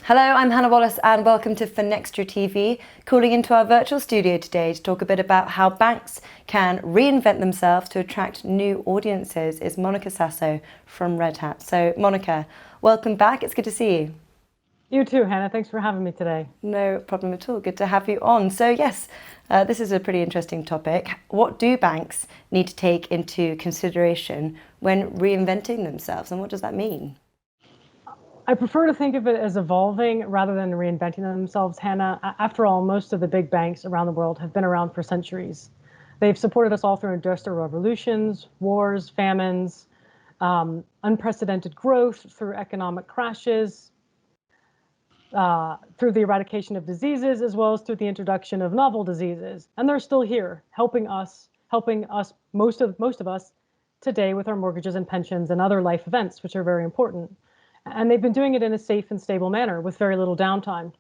Hello, I'm Hannah Wallace and welcome to FinextraTV. Calling into our virtual studio today to talk a bit about how banks can reinvent themselves to attract new audiences is Monica Sasso from Red Hat. So Monica, welcome back. It's good to see you. You too, Hannah. Thanks for having me today. No problem at all. Good to have you on. So yes, this is a pretty interesting topic. What do banks need to take into consideration when reinventing themselves, and what does that mean? I prefer to think of it as evolving rather than reinventing themselves, Hannah. After all, most of the big banks around the world have been around for centuries. They've supported us all through industrial revolutions, wars, famines, unprecedented growth, through economic crashes, through the eradication of diseases, as well as through the introduction of novel diseases. And they're still here, helping us, most of us today with our mortgages and pensions and other life events, which are very important. And they've been doing it in a safe and stable manner with very little downtime.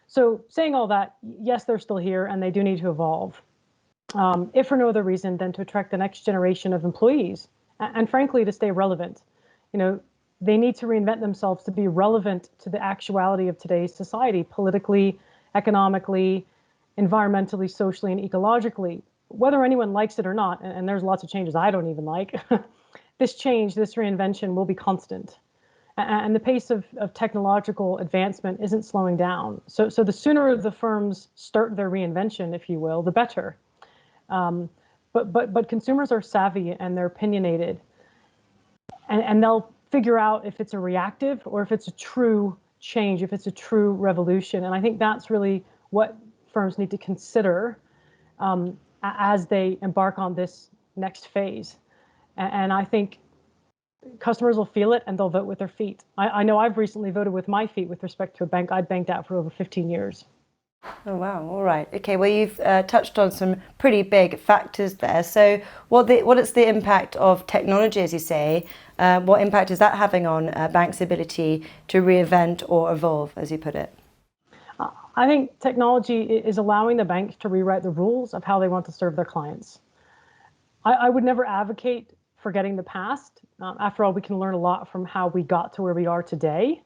So saying all that, yes, they're still here and they do need to evolve, if for no other reason than to attract the next generation of employees and frankly, to stay relevant. You know, they need to reinvent themselves to be relevant to the actuality of today's society, politically, economically, environmentally, socially, and ecologically, whether anyone likes it or not. And there's lots of changes I don't even like. This change, this reinvention will be constant. And the pace of technological advancement isn't slowing down. So the sooner the firms start their reinvention, if you will, the better. But consumers are savvy and they're opinionated. And they'll figure out if it's a reactive or if it's a true change, if it's a true revolution. And I think that's really what firms need to consider as they embark on this next phase. And I think customers will feel it and they'll vote with their feet. I know I've recently voted with my feet with respect to a bank I'd banked at for over 15 years. Oh, wow. All right. Okay. Well, you've touched on some pretty big factors there. So what is the impact of technology, as you say? What impact is that having on banks' ability to reinvent or evolve, as you put it? I think technology is allowing the banks to rewrite the rules of how they want to serve their clients. I would never advocate forgetting the past. After all, we can learn a lot from how we got to where we are today.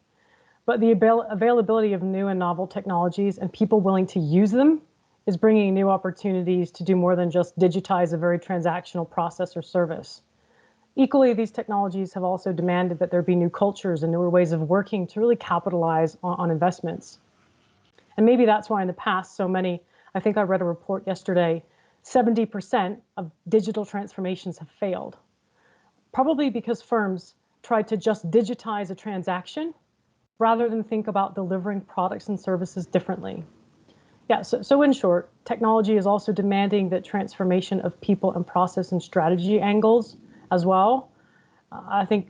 But the availability of new and novel technologies and people willing to use them is bringing new opportunities to do more than just digitize a very transactional process or service. Equally, these technologies have also demanded that there be new cultures and newer ways of working to really capitalize on investments. And maybe that's why in the past, so many, I think I read a report yesterday, 70% of digital transformations have failed. Probably because firms tried to just digitize a transaction rather than think about delivering products and services differently. Yeah, so in short, technology is also demanding that transformation of people and process and strategy angles as well. I think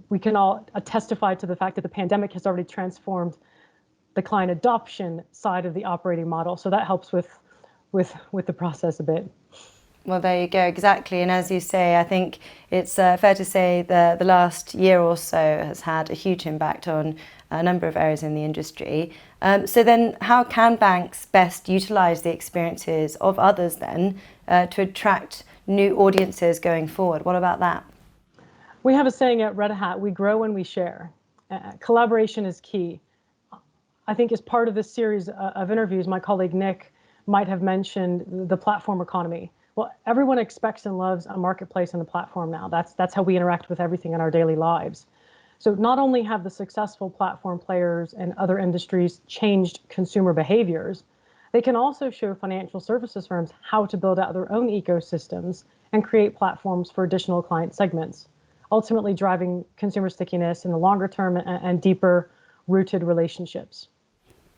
we can all testify to the fact that the pandemic has already transformed the client adoption side of the operating model. So that helps with the process a bit. Well, there you go, exactly. And as you say, I think it's fair to say that the last year or so has had a huge impact on a number of areas in the industry. So then how can banks best utilize the experiences of others then to attract new audiences going forward? What about that? We have a saying at Red Hat, we grow when we share. Collaboration is key. I think as part of this series of interviews, my colleague Nick might have mentioned the platform economy. Well, everyone expects and loves a marketplace and a platform now. That's how we interact with everything in our daily lives. So not only have the successful platform players and other industries changed consumer behaviors, they can also show financial services firms how to build out their own ecosystems and create platforms for additional client segments, ultimately driving consumer stickiness in the longer term and deeper rooted relationships.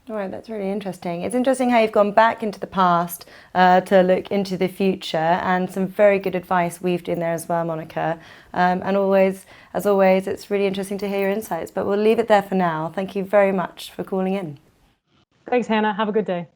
All right, that's really interesting. It's interesting how you've gone back into the past to look into the future, and some very good advice weaved in there as well, Monica. And as always, it's really interesting to hear your insights, but we'll leave it there for now. Thank you very much for calling in. Thanks, Hannah. Have a good day.